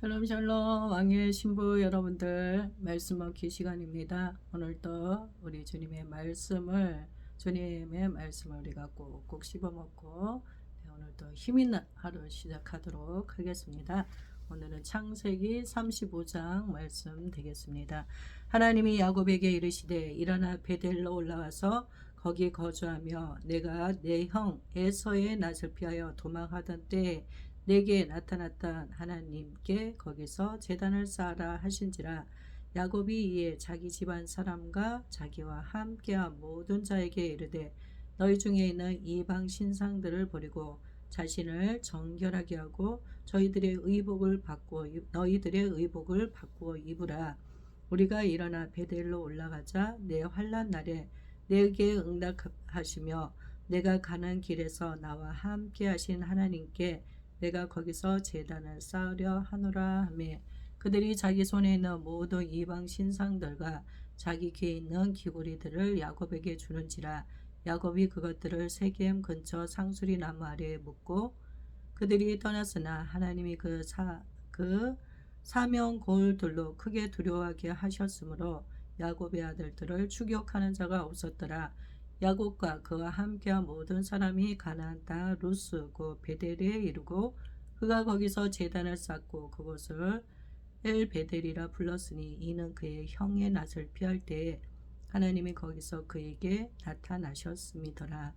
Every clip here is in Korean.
샬롬 샬롬 왕의 신부 여러분들, 말씀 먹기 시간입니다. 오늘도 우리 주님의 말씀을 우리가 꼭꼭 씹어 먹고 오늘도 힘 있는 하루 시작하도록 하겠습니다. 오늘은 창세기 35장 말씀 되겠습니다. 하나님이 야곱에게 이르시되 일어나 베델로 올라와서 거기 거주하며 내가 내 형 에서의 낯을 피하여 도망하던 때에 내게 나타났던 하나님께 거기서 제단을 쌓아라 하신지라. 야곱이 이에 자기 집안 사람과 자기와 함께한 모든 자에게 이르되 너희 중에 있는 이방 신상들을 버리고 자신을 정결하게 하고 너희들의 의복을 바꾸어 입으라. 우리가 일어나 베델로 올라가자 내 환난 날에 내게 응답하시며 내가 가는 길에서 나와 함께 하신 하나님께 내가 거기서 제단을 쌓으려 하노라 하며 그들이 자기 손에 있는 모든 이방 신상들과 자기 귀에 있는 귀고리들을 야곱에게 주는지라. 야곱이 그것들을 세겜 근처 상수리 나무 아래에 묻고 그들이 떠났으나 하나님이 그 사명 고을들로 크게 두려워하게 하셨으므로 야곱의 아들들을 추격하는 자가 없었더라. 야곱과 그와 함께한 모든 사람이 가나안 땅 루스 곧 베델에 이르고 그가 거기서 제단을 쌓고 그곳을 엘베델이라 불렀으니 이는 그의 형의 낯을 피할 때에 하나님이 거기서 그에게 나타나셨음이더라.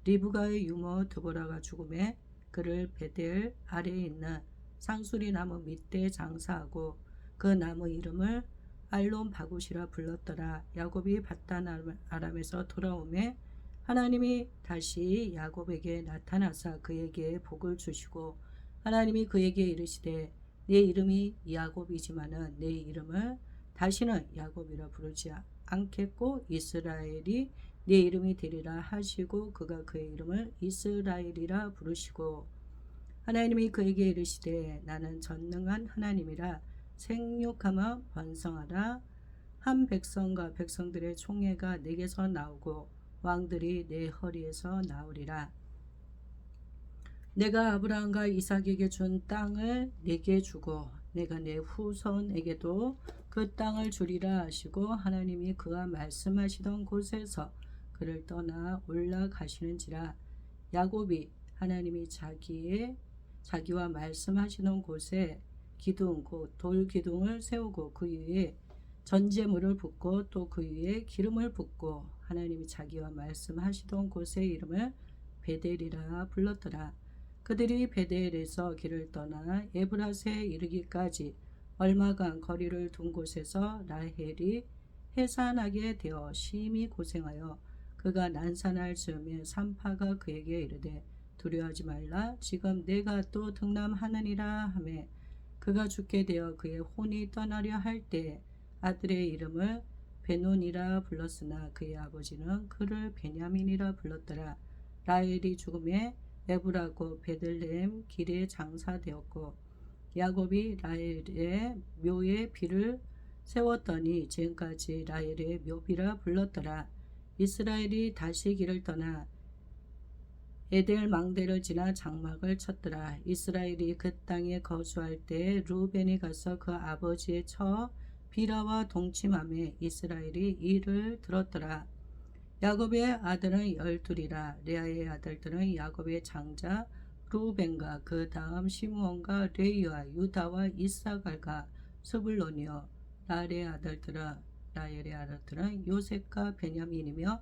리브가의 유모 드보라가 죽음에 그를 베델 아래에 있는 상수리 나무 밑에 장사하고 그 나무 이름을 알론 바굿이라 불렀더라. 야곱이 밧단 아람에서 돌아오매 하나님이 다시 야곱에게 나타나사 그에게 복을 주시고 하나님이 그에게 이르시되 내 이름이 야곱이지만은 내 이름을 다시는 야곱이라 부르지 않겠고 이스라엘이 내 이름이 되리라 하시고 그가 그의 이름을 이스라엘이라 부르시고 하나님이 그에게 이르시되 나는 전능한 하나님이라 생육하며 번성하라. 한 백성과 백성들의 총회가 내게서 나오고 왕들이 내 허리에서 나오리라. 내가 아브라함과 이삭에게 준 땅을 내게 주고 내가 내 후손에게도 그 땅을 주리라 하시고 하나님이 그가 말씀하시던 곳에서 그를 떠나 올라가시는지라. 야곱이 하나님이 자기와 말씀하시는 곳에 기둥 곧 돌기둥을 세우고 그 위에 전제물을 붓고 또 그 위에 기름을 붓고 하나님이 자기와 말씀하시던 곳의 이름을 베델이라 불렀더라. 그들이 베델에서 길을 떠나 에브라스에 이르기까지 얼마간 거리를 둔 곳에서 라헬이 해산하게 되어 심히 고생하여 그가 난산할 즈음에 산파가 그에게 이르되 두려워하지 말라. 지금 내가 또 등남하느니라 하매 그가 죽게 되어 그의 혼이 떠나려 할 때 아들의 이름을 베논이라 불렀으나 그의 아버지는 그를 베냐민이라 불렀더라. 라헬이 죽음에 에브라고 베들레헴 길에 장사되었고 야곱이 라헬의 묘에 비를 세웠더니 지금까지 라헬의 묘비라 불렀더라. 이스라엘이 다시 길을 떠나 에델 망대를 지나 장막을 쳤더라. 이스라엘이 그 땅에 거주할 때 루벤이 가서 그 아버지의 처 비라와 동침하며 이스라엘이 이를 들었더라. 야곱의 아들은 12이라. 레아의 아들들은 야곱의 장자 루벤과 그 다음 시므온과 레위와 유다와 이사갈과 스불론이요. 라헬의 아들들은 요셉과 베냐민이며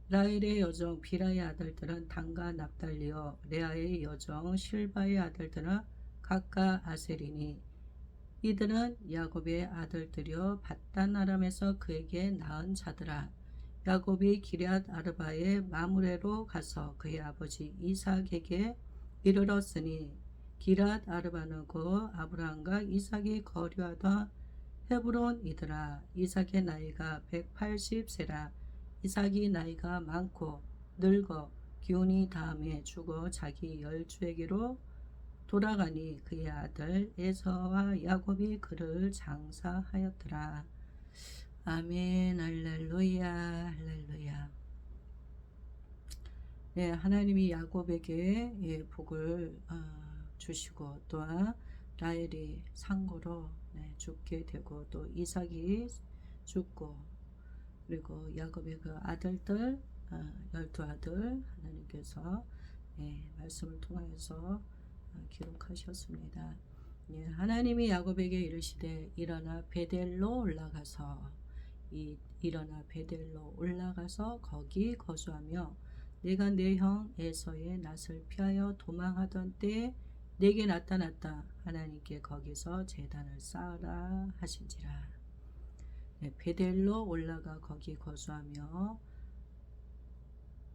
라헬의 여종 비라의 아들들은 단과 납달리요. 레아의 여종 실바의 아들들은 각각 아셀이니 이들은 야곱의 아들들이요 밧단 아람에서 그에게 낳은 자들아. 야곱이 기럇 아르바의 마므레로 가서 그의 아버지 이삭에게 이르렀으니 기럇 아르바는 그 아브라함과 이삭이 거류하던 헤브론이더라. 이삭의 나이가 180세라. 이삭이 나이가 많고 늙어 기운이 다음에 죽어 자기 열주에게로 돌아가니 그의 아들 에서와 야곱이 그를 장사하였더라. 아멘. 할렐루야. 할렐루야. 네, 하나님이 야곱에게 복을 주시고 또한 라헬이 상고로 죽게 되고 또 이삭이 죽고 그리고 야곱의 그 아들들 12아들 하나님께서 말씀을 통하여서 기록하셨습니다. 하나님이 야곱에게 이르시되 일어나 베델로 올라가서 일어나 베델로 올라가서 거기 거주하며 내가 내 형 에서의 낯을 피하여 도망하던 때에 내게 나타났다. 하나님께 거기서 제단을 쌓으라 하신지라. 베델로 올라가 거기 거주하며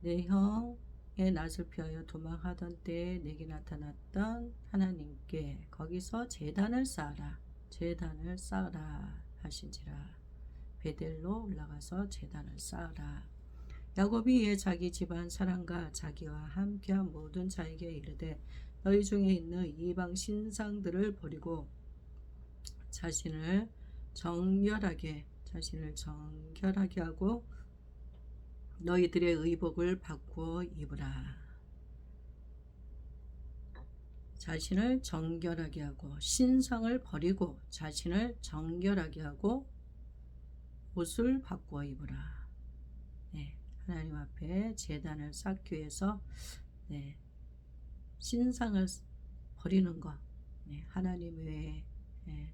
내 형의 낯을 피하여 도망하던 때에 내게 나타났던 하나님께 거기서 제단을 쌓으라. 제단을 쌓으라 하신지라. 베델로 올라가서 제단을 쌓으라. 야곱이 이에 자기 집안 사람과 자기와 함께한 모든 자에게 이르되 너희 중에 있는 이방 신상들을 버리고 자신을 정결하게 하고 너희들의 의복을 바꾸어 입으라. 자신을 정결하게 하고 신상을 버리고 자신을 정결하게 하고 옷을 바꾸어 입으라. 하나님 앞에 제단을 쌓기 위해서 신상을 버리는 것, 하나님 외에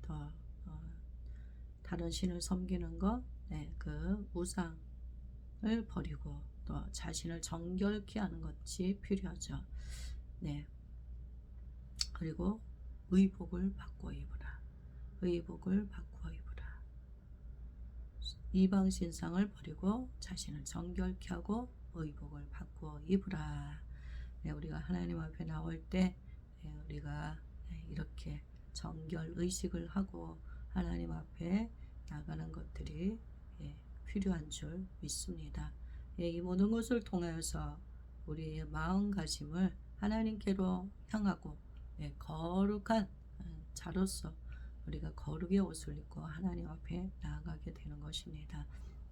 더 다른 신을 섬기는 것, 그 우상을 버리고 또 자신을 정결케 하는 것이 필요하죠. 그리고 의복을 바꾸어 입으라. 의복을 바꾸어 입으라. 이방 신상을 버리고 자신을 정결케 하고 의복을 바꾸어 입으라. 우리가 하나님 앞에 나올 때 우리가 이렇게 정결 의식을 하고 하나님 앞에 나가는 것들이 필요한 줄 믿습니다. 이 모든 것을 통하여서 우리의 마음가짐을 하나님께로 향하고 거룩한 자로서 우리가 거룩의 옷을 입고 하나님 앞에 나아가게 되는 것입니다.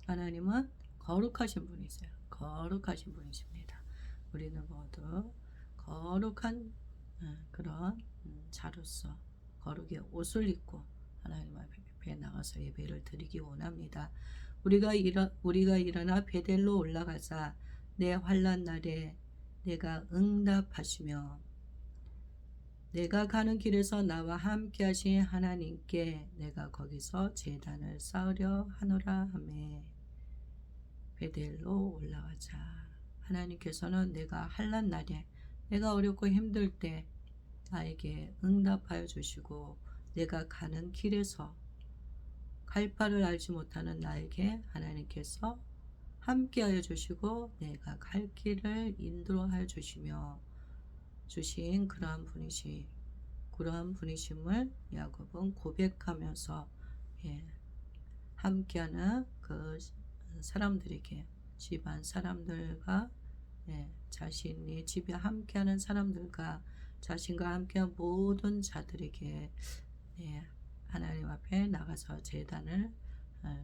하나님은 거룩하신 분이세요. 거룩하신 분이십니다. 우리는 모두 거룩한 그런 자로서 거룩의 옷을 입고 하나님 앞에 나가서 예배를 드리기 원합니다. 우리가 일어나 베델로 올라가자 내 환난 날에 내가 응답하시며 내가 가는 길에서 나와 함께 하신 하나님께 내가 거기서 제단을 쌓으려 하노라 하매 베델로 올라가자. 하나님께서는 내가 환난 날에 내가 어렵고 힘들 때 나에게 응답하여 주시고 내가 가는 길에서 갈 바를 알지 못하는 나에게 하나님께서 함께하여 주시고 내가 갈 길을 인도하여 주시며 주신 그러한 분이심을 야곱은 고백하면서 함께하는 그 사람들에게 집안 사람들과 자신이 집에 함께하는 사람들과 자신과 함께한 모든 자들에게 하나님 앞에 나가서 제단을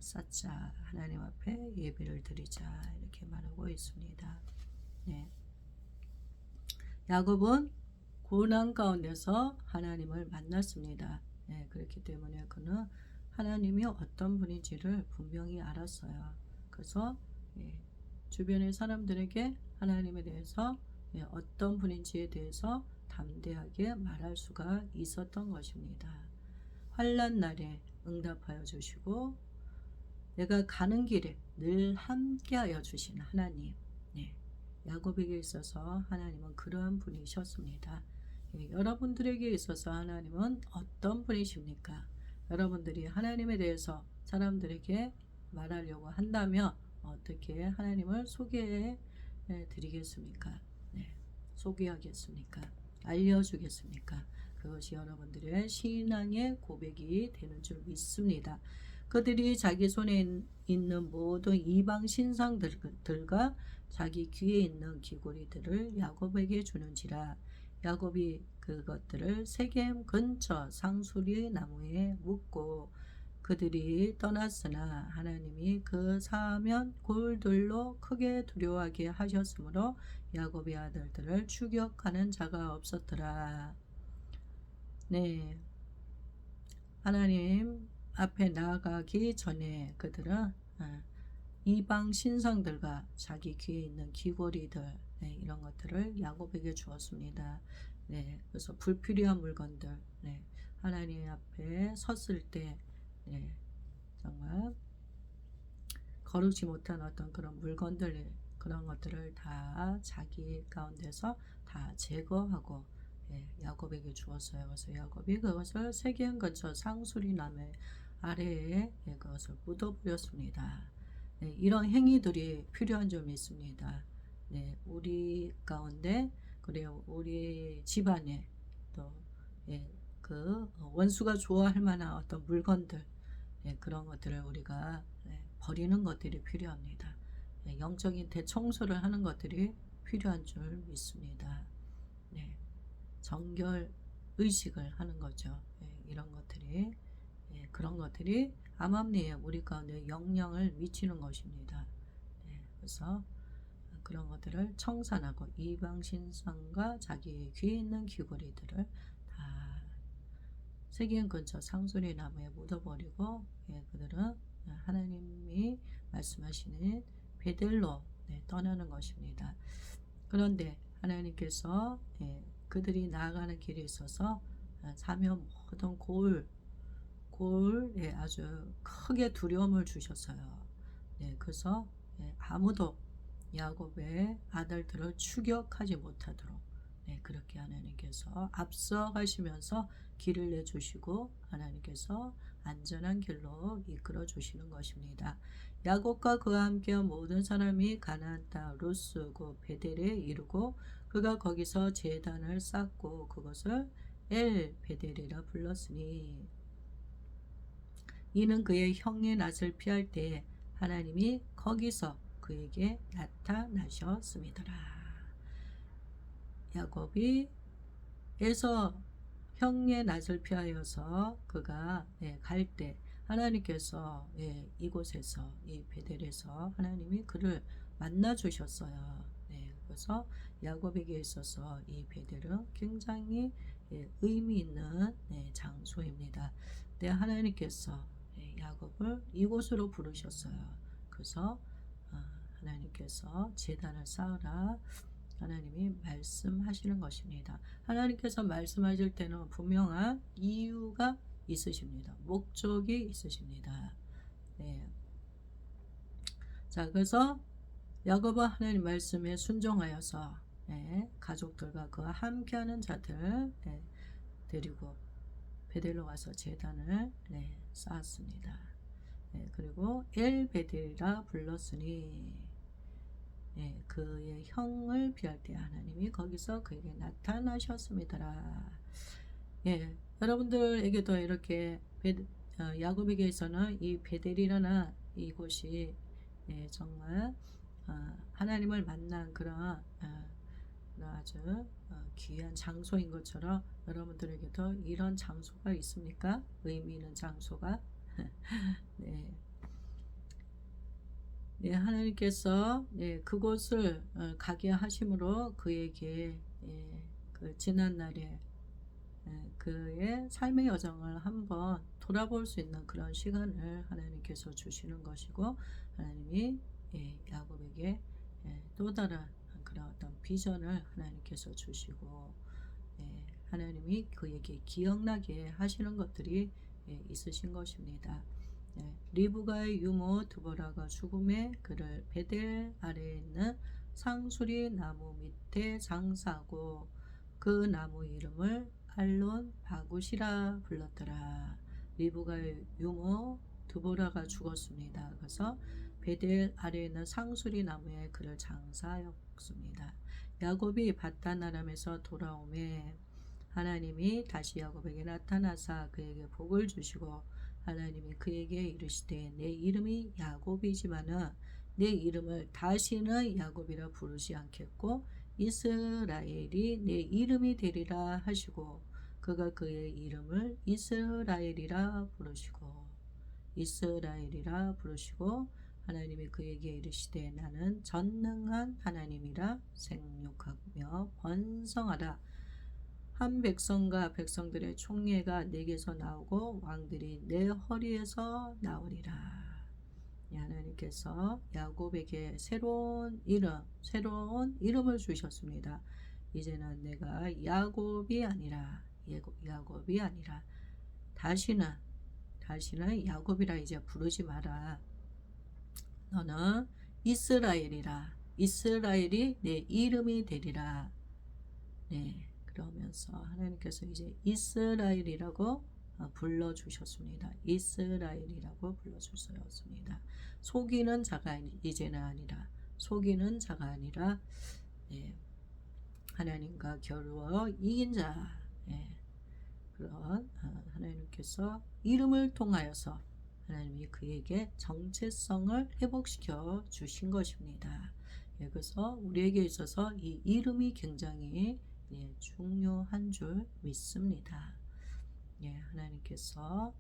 쌓자. 하나님 앞에 예배를 드리자. 이렇게 말하고 있습니다. 야곱은 고난 가운데서 하나님을 만났습니다. 그렇기 때문에 그는 하나님이 어떤 분인지를 분명히 알았어요. 그래서 주변의 사람들에게 하나님에 대해서 어떤 분인지에 대해서 담대하게 말할 수가 있었던 것입니다. 환난 날에 응답하여 주시고 내가 가는 길에 늘 함께하여 주신 하나님. 야곱에게 있어서 하나님은 그러한 분이셨습니다. 여러분들에게 있어서 하나님은 어떤 분이십니까? 여러분들이 하나님에 대해서 사람들에게 말하려고 한다면 어떻게 하나님을 소개해 드리겠습니까? 소개하겠습니까? 알려주겠습니까? 그것이 여러분들의 신앙의 고백이 되는 줄 믿습니다. 그들이 자기 손에 있는 모든 이방 신상들과 자기 귀에 있는 귀고리들을 야곱에게 주는지라 야곱이 그것들을 세겜 근처 상수리 나무에 묻고 그들이 떠났으나 하나님이 그 사면 골들로 크게 두려워하게 하셨으므로 야곱의 아들들을 추격하는 자가 없었더라. 하나님 앞에 나아가기 전에 그들은 이방 신상들과 자기 귀에 있는 귀고리들, 네, 이런 것들을 야곱에게 주었습니다. 네, 그래서 불필요한 물건들, 네, 하나님 앞에 섰을 때, 네, 정말 거르지 못한 어떤 그런 물건들, 그런 것들을 다 자기 가운데서 다 제거하고, 예, 야곱에게 주었어요. 그래서 야곱이 그것을 세겜 근처 상수리 나무 아래에, 예, 그것을 묻어버렸습니다. 네, 이런 행위들이 필요한 점이 있습니다. 네, 우리 가운데, 그래요, 우리 집안에 또, 예, 그 원수가 좋아할 만한 어떤 물건들, 예, 그런 것들을 우리가, 예, 버리는 것들이 필요합니다. 예, 영적인 대청소를 하는 것들이 필요한 줄 믿습니다. 네, 정결 의식을 하는 거죠. 예, 이런 것들이, 예, 그런 것들이 암암리에 우리 가운데 영향을 미치는 것입니다. 예, 그래서 그런 것들을 청산하고 이방 신상과 자기 귀에 있는 귀고리들을 다 세계인 근처 상수리 나무에 묻어버리고, 예, 그들은 하나님이 말씀하시는 베델로, 네, 떠나는 것입니다. 그런데 하나님께서, 예, 그들이 나아가는 길에 있어서 사면 모든 골에 아주 크게 두려움을 주셨어요. 네, 그래서, 예, 아무도 야곱의 아들들을 추격하지 못하도록, 네, 그렇게 하나님께서 앞서가시면서 길을 내주시고 하나님께서 안전한 길로 이끌어 주시는 것입니다. 야곱과 그와 함께한 모든 사람이 가나안 땅 루스 그 베델에 이르고 그가 거기서 제단을 쌓고 그것을 엘 베델이라 불렀으니 이는 그의 형의 낯을 피할 때에 하나님이 거기서 그에게 나타나셨음이더라. 야곱이 에서 형의 낯을 피하여서 그가, 예, 갈 때 하나님께서, 예, 이곳에서 이 베델에서 하나님이 그를 만나 주셨어요. 네, 그래서 야곱에게 있어서 이 베델은 굉장히, 예, 의미 있는, 네, 장소입니다. 네, 하나님께서, 예, 야곱을 이곳으로 부르셨어요. 그래서 하나님께서 제단을 쌓으라 하나님이 말씀하시는 것입니다. 하나님께서 말씀하실 때는 분명한 이유가 있으십니다. 목적이 있으십니다. 네. 자, 그래서 야곱은 하나님 말씀에 순종하여서, 네, 가족들과 그와 함께하는 자들, 네, 데리고 베델로 가서 제단을, 네, 쌓았습니다. 네, 그리고 엘 베델이라 불렀으니, 예, 그의 형을 비할 때 하나님이 거기서 그에게 나타나셨습니다. 예, 여러분들에게도 이렇게 야곱에게서는 이 베델이라는 이곳이, 예, 정말 하나님을 만난 그런 아주 귀한 장소인 것처럼 여러분들에게도 이런 장소가 있습니까? 의미 있는 장소가. 네. 네, 하나님께서, 예, 그곳을 가게 하심으로 그에게, 예, 그 지난 날에, 예, 그의 삶의 여정을 한번 돌아볼 수 있는 그런 시간을 하나님께서 주시는 것이고 하나님이, 예, 야곱에게, 예, 또 다른 그런 어떤 비전을 하나님께서 주시고, 예, 하나님이 그에게 기억나게 하시는 것들이, 예, 있으신 것입니다. 네, 리브가의 유모 드보라가 죽음에 그를 베델 아래에 있는 상수리 나무 밑에 장사하고 그 나무 이름을 알론 바굿이라 불렀더라. 리브가의 유모 드보라가 죽었습니다. 그래서 베델 아래에 있는 상수리 나무에 그를 장사하였습니다. 야곱이 바단 아람에서 돌아오매 하나님이 다시 야곱에게 나타나사 그에게 복을 주시고 하나님이 그에게 이르시되 내 이름이 야곱이지만은 내 이름을 다시는 야곱이라 부르지 않겠고 이스라엘이 내 이름이 되리라 하시고 그가 그의 이름을 이스라엘이라 부르시고 하나님이 그에게 이르시되 나는 전능한 하나님이라 생육하며 번성하라 한 백성과 백성들의 총회가 내게서 나오고 왕들이 내 허리에서 나오리라. 하나님께서 야곱에게 새로운 이름을 주셨습니다. 이제는 내가 야곱이 아니라 다시는 야곱이라 이제 부르지 마라. 너는 이스라엘이라. 이스라엘이 내 이름이 되리라. 네, 그러면서 하나님께서 이제 이스라엘이라고 불러주셨습니다. 이스라엘이라고 불러주셨습니다. 속이는 자가 이제는 아니라 네, 하나님과 겨루어 이긴 자. 네, 그런 하나님께서 이름을 통하여서 하나님이 그에게 정체성을 회복시켜 주신 것입니다. 그래서 우리에게 있어서 이 이름이 굉장히 중요한 줄 믿습니다. 하나님께서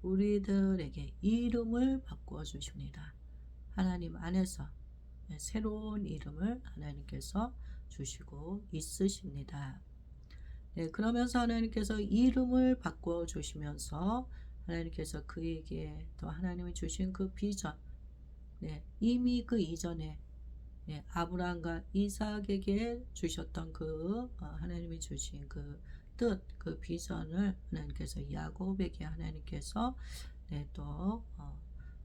우리들에게 이름을 바꾸어 주십니다. 하나님 안에서 새로운 이름을 하나님께서 주시고 있으십니다. 그러면서 하나님께서 이름을 바꾸어 주시면서 하나님께서 그에게 또 하나님이 주신 그 비전, 이미 그 이전에 아브라함과 이삭에게 주셨던 그 하나님이 주신 그 뜻, 그 비전을 하나님께서 야곱에게 하나님께서 또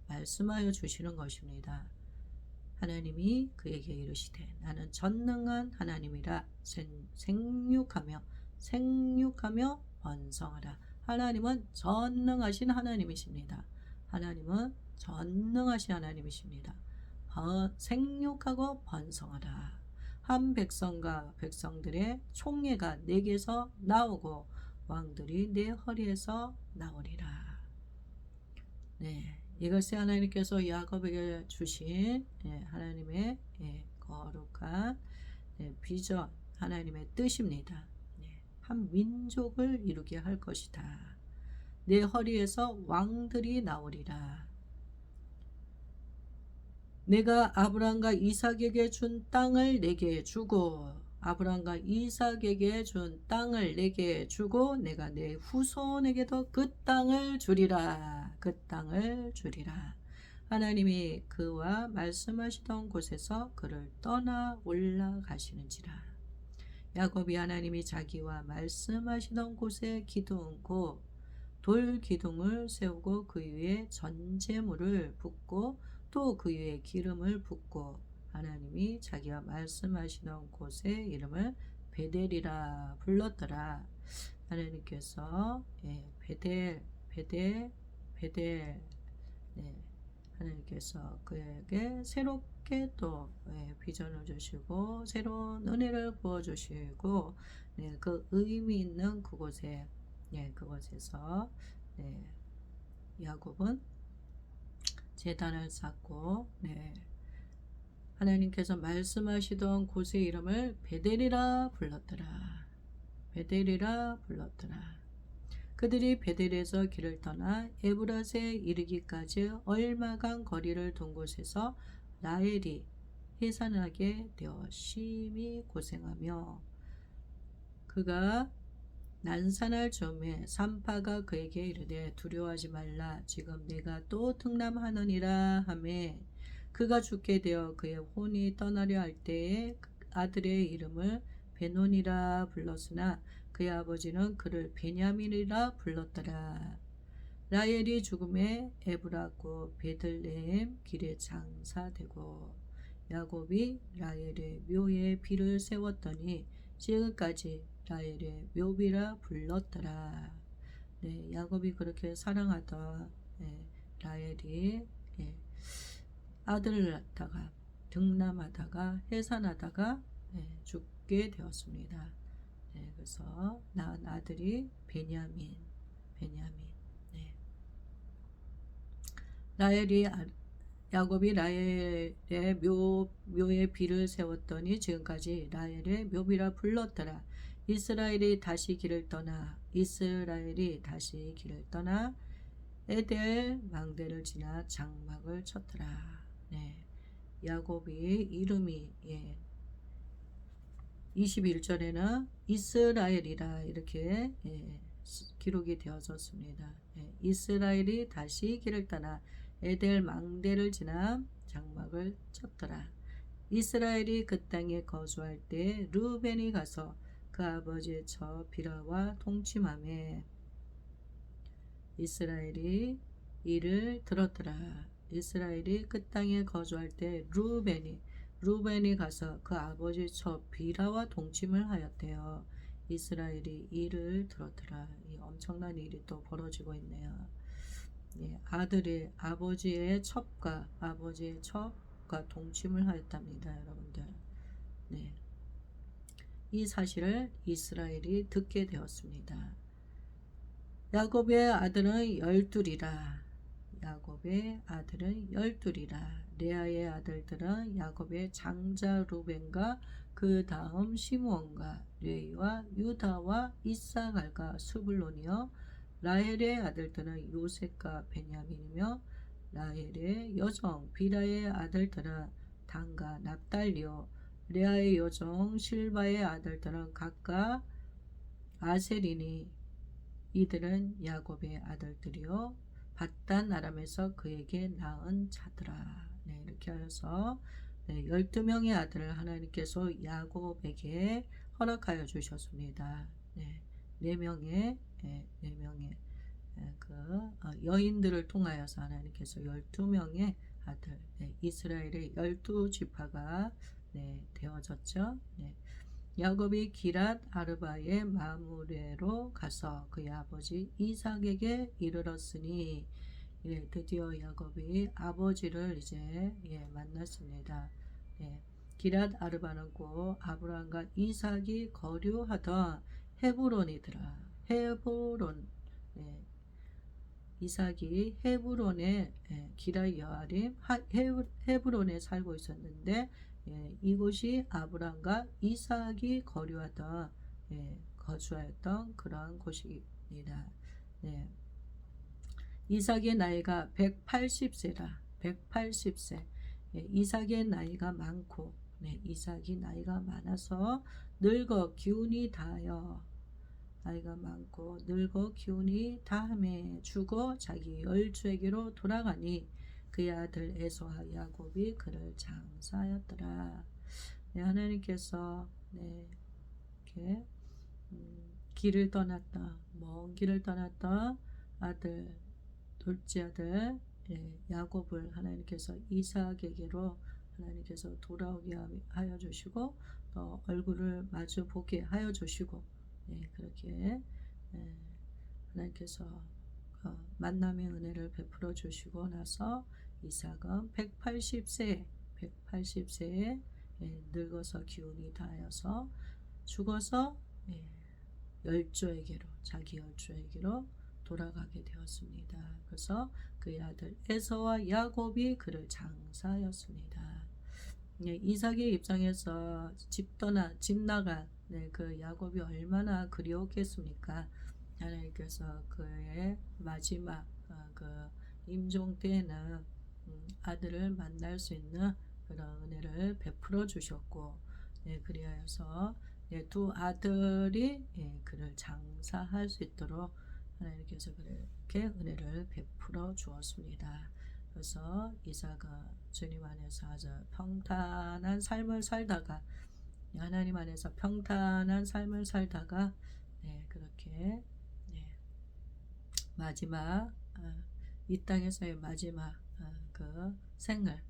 말씀하여 주시는 것입니다. 하나님이 그에게 이르시되 나는 전능한 하나님이라 생육하며 번성하라. 하나님은 전능하신 하나님이십니다. 하나님은 전능하신 하나님이십니다. 생육하고 번성하라. 한 백성과 백성들의 총회가 내게서 나오고 왕들이 내 허리에서 나오리라. 이것이 하나님께서 야곱에게 주신 하나님의 거룩한 비전, 하나님의 뜻입니다. 한 민족을 이루게 할 것이다. 내 허리에서 왕들이 나오리라. 내가 아브라함과 이삭에게 준 땅을 내게 주고 내가 내 후손에게도 그 땅을 주리라. 하나님이 그와 말씀하시던 곳에서 그를 떠나 올라가시는지라. 야곱이 하나님이 자기와 말씀하시던 곳에 기둥고 돌 기둥을 세우고 그 위에 전제물을 붓고 또 그 위에 기름을 붓고 하나님이 자기와 말씀하시던 곳의 이름을 베델이라 불렀더라. 하나님께서 베델 하나님께서 그에게 새롭게 또 비전을 주시고 새로운 은혜를 부어주시고 그 의미 있는 그곳에 그곳에서 야곱은 제단을 쌓고 하나님께서 말씀하시던 곳의 이름을 베델이라 불렀더라. 그들이 베델에서 길을 떠나 에브라스에 이르기까지 얼마간 거리를 돈 곳에서 라헬이 해산하게 되어 심히 고생하며 그가 난산할 즈음에 산파가 그에게 이르되 두려워하지 말라. 지금 내가 또 등남하느니라 하매 그가 죽게 되어 그의 혼이 떠나려 할 때에 아들의 이름을 베논이라 불렀으나 그의 아버지는 그를 베냐민이라 불렀더라. 라헬이 죽음에 에브라고 베들레헴 길에 장사되고 야곱이 라헬의 묘에 비를 세웠더니 지금까지 라헬의 묘비라 불렀더라. 야곱이 그렇게 사랑하던 라헬이 아들을 낳다가 등남하다가 해산하다가 죽게 되었습니다. 그래서 낳은 아들이 베냐민. 야곱이 라헬의 묘에 비를 세웠더니 지금까지 라헬의 묘비라 불렀더라. 이스라엘이 다시 길을 떠나 에델 망대를 지나 장막을 쳤더라. 야곱이 이름이 21절에는 이스라엘이라 이렇게 기록이 되어졌습니다. 이스라엘이 다시 길을 떠나 에델 망대를 지나 장막을 쳤더라. 이스라엘이 그 땅에 거주할 때 르우벤이 가서 그 아버지의 저 비라와 동침하매 이스라엘이 이를 들었더라. 이스라엘이 그 땅에 거주할 때 르우벤이 가서 그 아버지 저 비라와 동침을 하였대요. 이스라엘이 이를 들었더라. 이 엄청난 일이 또 벌어지고 있네요. 아들이 아버지의 첩과 동침을 하였답니다, 여러분들. 이 사실을 이스라엘이 듣게 되었습니다. 야곱의 아들은 열둘이라. 레아의 아들들은 야곱의 장자 루벤과 그 다음 시므온과 레위와 유다와 이사갈과 스불론이요. 라헬의 아들들은 요셉과 베냐민이며 라헬의 여종 비라의 아들들은 단과 납달리요. 레아의 여종 실바의 아들들은 각각 아셀이니 이들은 야곱의 아들들이요 밧단 아람에서 그에게 낳은 자들아. 이렇게 하여서 12명의 아들을 하나님께서 야곱에게 허락하여 주셨습니다. 4명의 여인들을 통하여서 하나님께서 12명의 아들, 이스라엘의 12지파가 되어졌죠. 야곱이 기랏 아르바의 마므레로 가서 그의 아버지 이삭에게 이르렀으니 드디어 야곱이 아버지를 이제 만났습니다. 기랏 아르바는 곧 아브라함과 이삭이 거류하던 헤브론이더라. 이삭이 헤브론의 기라 여아림 헤브론에 살고 있었는데 이곳이 아브람과 이삭이 거주하였던 그러한 곳입니다. 이삭의 나이가 180세라. 180세. 이삭의 나이가 많고 이삭이 나이가 많아서 늙어 기운이 다하여 다함에 죽어 자기 열주에게로 돌아가니 그의 아들 에서와 야곱이 그를 장사하였더라. 하나님께서 이렇게 먼 길을 떠났다 아들, 둘째 아들 야곱을 하나님께서 이삭에게로 하나님께서 돌아오게 하여 주시고 또 얼굴을 마주 보게 하여 주시고 그렇게 하나님께서 만남의 은혜를 베풀어 주시고 나서 이삭은 180세에 늙어서 기운이 다하여서 죽어서 자기 열조에게로 돌아가게 되었습니다. 그래서 그의 아들 에서와 야곱이 그를 장사하였습니다. 이삭의 입장에서 집 나간 그 야곱이 얼마나 그리웠겠습니까? 하나님께서 그의 마지막 그 임종 때에는 아들을 만날 수 있는 그런 은혜를 베풀어 주셨고 그리하여서 두 아들이 그를 장사할 수 있도록 하나님께서 그렇게 은혜를 베풀어 주었습니다. 그래서 이삭은 주님 안에서 아주 평탄한 삶을 살다가 하나님 안에서 평탄한 삶을 살다가 그렇게 마지막 이 땅에서의 마지막 그 생을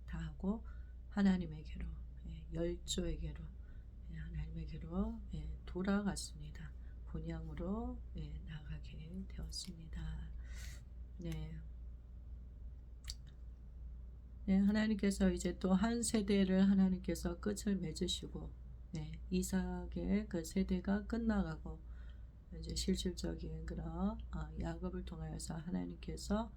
다하고 하나님에게로 열조에게로 하나님에게로 돌아갔습니다. 본향으로 나가게 되었습니다. 하나님께서 이제 또 한 세대를 하나님께서 끝을 맺으시고 이삭의 그 세대가 끝나가고 이제 실질적인 그런 야곱을 통하여서 하나님께서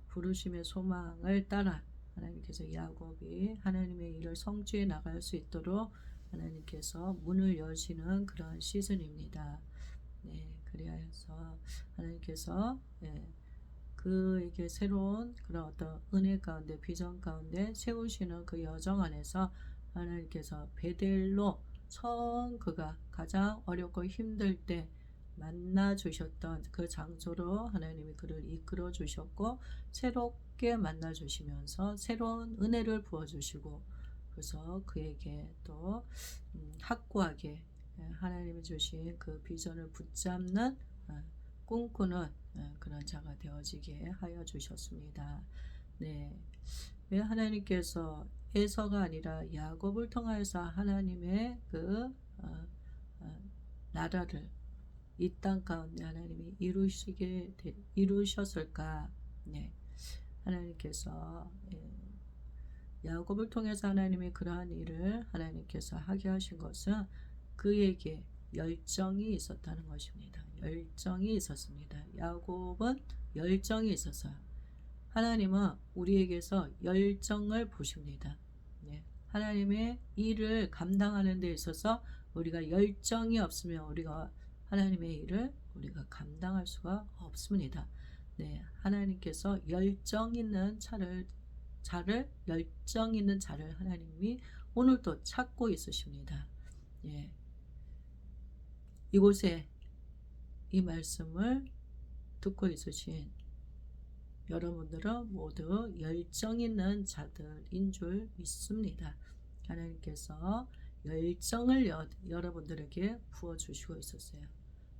부르심의 소망을 따라 하나님께서 야곱이 하나님의 일을 성취해 나갈 수 있도록 하나님께서 문을 여시는 그런 시즌입니다. 그리하여서 하나님께서 그에게 새로운 그런 어떤 은혜 가운데 비전 가운데 세우시는 그 여정 안에서 하나님께서 베델로 처음 그가 가장 어렵고 힘들 때 만나 주셨던 그 장소로 하나님이 그를 이끌어 주셨고 새롭게 만나 주시면서 새로운 은혜를 부어 주시고 그래서 그에게 또 확고하게 하나님이 주신 그 비전을 붙잡는 꿈꾸는 그런 자가 되어지게 하여 주셨습니다. 네, 왜 하나님께서 에서가 아니라 야곱을 통하여서 하나님의 그 나라를 이 땅 가운데 하나님이 이루셨을까? 네, 하나님께서 야곱을 통해서 하나님이 그러한 일을 하나님께서 하게 하신 것은 그에게 열정이 있었다는 것입니다. 열정이 있었습니다. 야곱은 열정이 있어서 하나님은 우리에게서 열정을 보십니다. 네. 하나님의 일을 감당하는 데 있어서 우리가 열정이 없으면 우리가 하나님의 일을 우리가 감당할 수가 없습니다. 네. 하나님께서 열정 있는 열정 있는 자를 하나님이 오늘도 찾고 있으십니다. 예. 이곳에 이 말씀을 듣고 있으신 여러분들은 모두 열정 있는 자들인 줄 믿습니다. 하나님께서 열정을 여러분들에게 부어주시고 있었어요.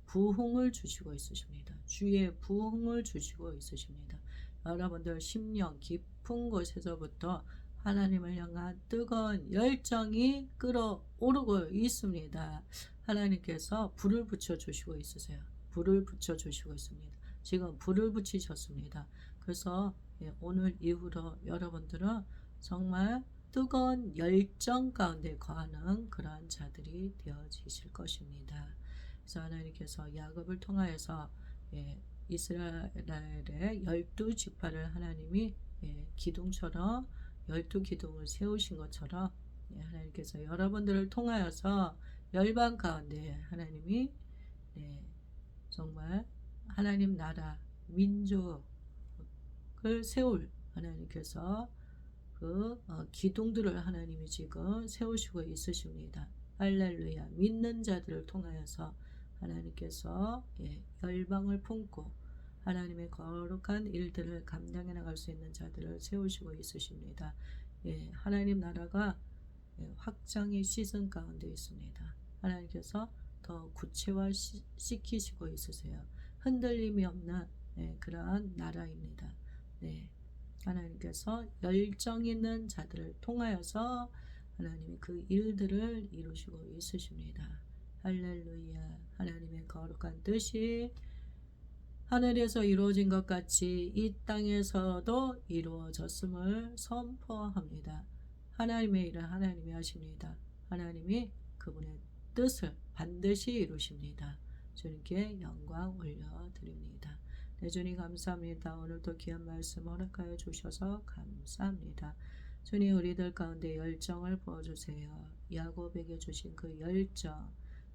부흥을 주시고 있으십니다. 주의 부흥을 주시고 있으십니다. 여러분들 심령 깊은 곳에서부터 하나님을 향한 뜨거운 열정이 끓어오르고 있습니다. 하나님께서 불을 붙여주시고 있으세요. 불을 붙여주시고 있습니다. 지금 불을 붙이셨습니다. 그래서 오늘 이후로 여러분들은 정말 뜨거운 열정 가운데 거하는 그러한 자들이 되어지실 것입니다. 그래서 하나님께서 야곱을 통하여서 이스라엘의 12지파를 하나님이 기둥처럼 12기둥을 세우신 것처럼 하나님께서 여러분들을 통하여서 열방 가운데 하나님이 정말 하나님 나라 민족을 세울 하나님께서 그 기둥들을 하나님이 지금 세우시고 있으십니다. 할렐루야. 믿는 자들을 통하여서 하나님께서 열방을 품고 하나님의 거룩한 일들을 감당해 나갈 수 있는 자들을 세우시고 있으십니다. 하나님 나라가 확장의 시즌 가운데 있습니다. 하나님께서 더 구체화시키시고 있으세요. 흔들림이 없는 그러한 나라입니다. 네, 하나님께서 열정 있는 자들을 통하여서 하나님이 그 일들을 이루시고 있으십니다. 할렐루야. 하나님의 거룩한 뜻이 하늘에서 이루어진 것 같이 이 땅에서도 이루어졌음을 선포합니다. 하나님의 일은 하나님이 하십니다. 하나님이 그분의 뜻을 반드시 이루십니다. 주님께 영광 올려드립니다. 네, 주님 감사합니다. 오늘도 귀한 말씀 허락하여 주셔서 감사합니다. 주님 우리들 가운데 열정을 부어주세요. 야곱에게 주신 그 열정,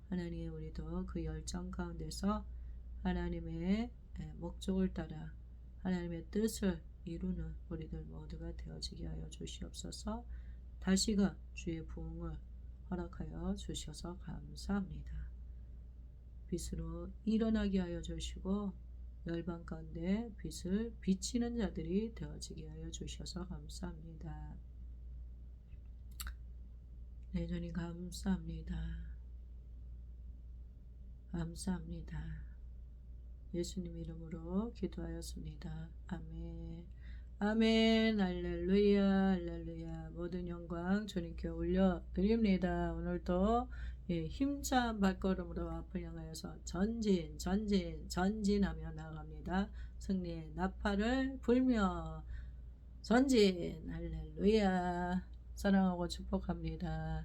하나님 우리도 그 열정 가운데서 하나님의 목적을 따라 하나님의 뜻을 이루는 우리들 모두가 되어지게 하여 주시옵소서. 다시금 주의 부흥을 허락하여 주셔서 감사합니다. 빛으로 일어나게 하여 주시고 열방 가운데 빛을 비치는 자들이 되어지게 하여 주셔서 감사합니다. 네, 주님 감사합니다. 감사합니다. 예수님 이름으로 기도하였습니다. 아멘. 아멘. 할렐루야. 할렐루야. 모든 영광 주님께 올려드립니다. 오늘도 힘찬 발걸음으로 앞을 향하여서 전진하며 나아갑니다. 승리의 나팔을 불며 전진. 할렐루야. 사랑하고 축복합니다.